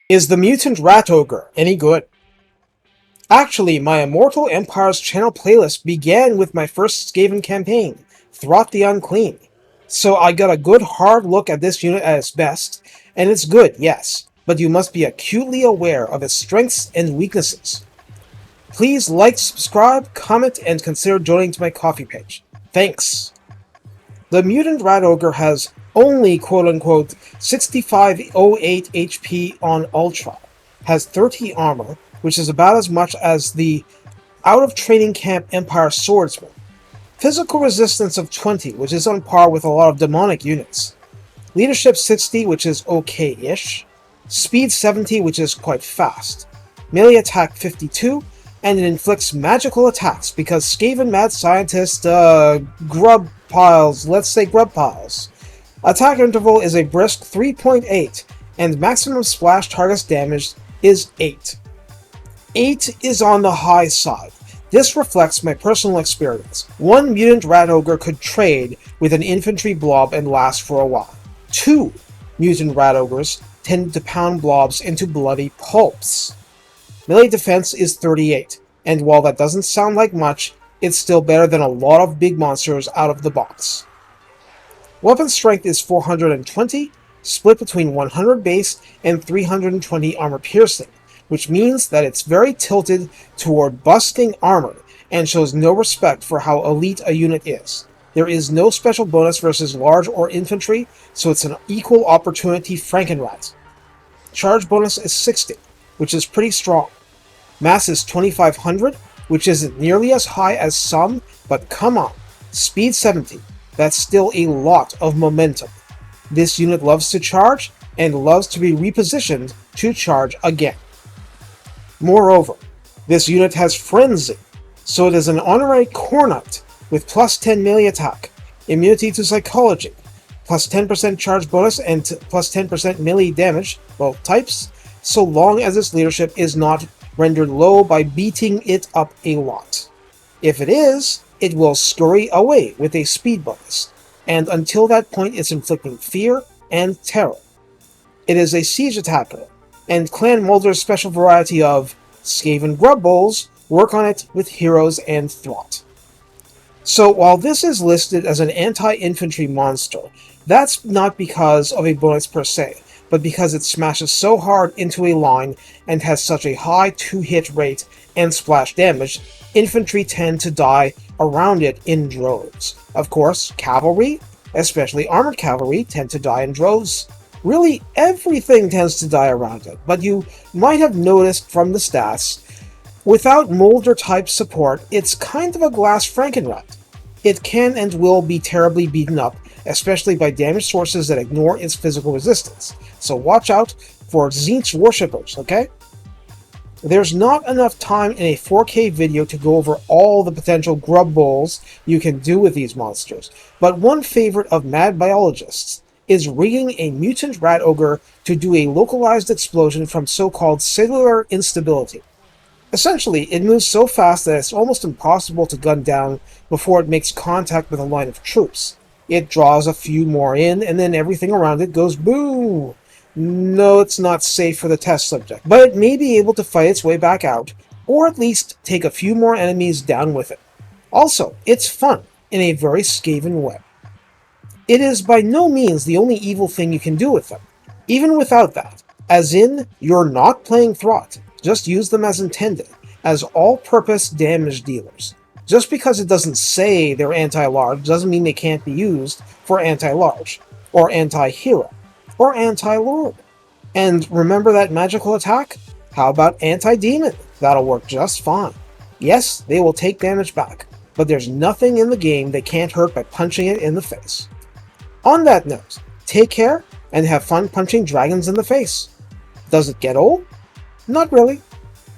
Is the Mutant Rat Ogre any good? Actually, my Immortal Empire's channel playlist began with my first Skaven campaign, Throt the Unclean. So I got a good hard look at this unit at its best, and it's good, yes, but you must be acutely aware of its strengths and weaknesses. Please like, subscribe, comment, and consider donating to my Ko-fi page. Thanks! The Mutant Rat Ogre has only quote-unquote 6508 HP on Ultra, has 30 armor, which is about as much as the out-of-training camp Empire Swordsman, physical resistance of 20, which is on par with a lot of demonic units, leadership 60, which is okay-ish, speed 70, which is quite fast, melee attack 52, and it inflicts magical attacks because Skaven mad scientist, grub piles, let's say grub piles. Attack interval is a brisk 3.8, and maximum splash target damage is 8. 8 is on the high side. This reflects my personal experience. One Mutant Rat Ogre could trade with an infantry blob and last for a while. 2 Mutant Rat Ogres tend to pound blobs into bloody pulps. Melee defense is 38, and while that doesn't sound like much, it's still better than a lot of big monsters out of the box. Weapon strength is 420, split between 100 base and 320 armor piercing, which means that it's very tilted toward busting armor and shows no respect for how elite a unit is. There is no special bonus versus large or infantry, so it's an equal opportunity Frankenrat. Charge bonus is 60, which is pretty strong. Mass is 2500, which isn't nearly as high as some, but come on. Speed 70, that's still a lot of momentum. This unit loves to charge, and loves to be repositioned to charge again. Moreover, this unit has Frenzy, so it is an honorary Core Knight with plus 10 melee attack, immunity to psychology, plus 10% charge bonus and plus 10% melee damage, both types, so long as its leadership is not rendered low by beating it up a lot. If it is, it will scurry away with a speed bonus, and until that point it's inflicting fear and terror. It is a siege attacker, and Clan Mulder's special variety of Skaven Grub Bowls work on it with heroes and Throt. So while this is listed as an anti-infantry monster, that's not because of a bonus per se, but because it smashes so hard into a line and has such a high 2-hit rate and splash damage, infantry tend to die around it in droves. Of course, cavalry, especially armored cavalry, tend to die in droves. Really, everything tends to die around it, but you might have noticed from the stats, without Molder-type support, it's kind of a glass Frankenrat. It can and will be terribly beaten up, especially by damage sources that ignore its physical resistance. So watch out for Tzeentch worshippers, okay? There's not enough time in a 4K video to go over all the potential grub bowls you can do with these monsters, but one favorite of mad biologists is rigging a Mutant Rat Ogre to do a localized explosion from so-called cellular instability. Essentially, it moves so fast that it's almost impossible to gun down before it makes contact with a line of troops. It draws a few more in, and then everything around it goes boom! No, it's not safe for the test subject, but it may be able to fight its way back out, or at least take a few more enemies down with it. Also, it's fun, in a very Skaven way. It is by no means the only evil thing you can do with them. Even without that, as in, you're not playing Throt, just use them as intended, as all-purpose damage dealers. Just because it doesn't say they're anti-large doesn't mean they can't be used for anti-large, or anti-hero, or anti-lord. And remember that magical attack? How about anti-demon? That'll work just fine. Yes, they will take damage back, but there's nothing in the game they can't hurt by punching it in the face. On that note, take care and have fun punching dragons in the face. Does it get old? Not really.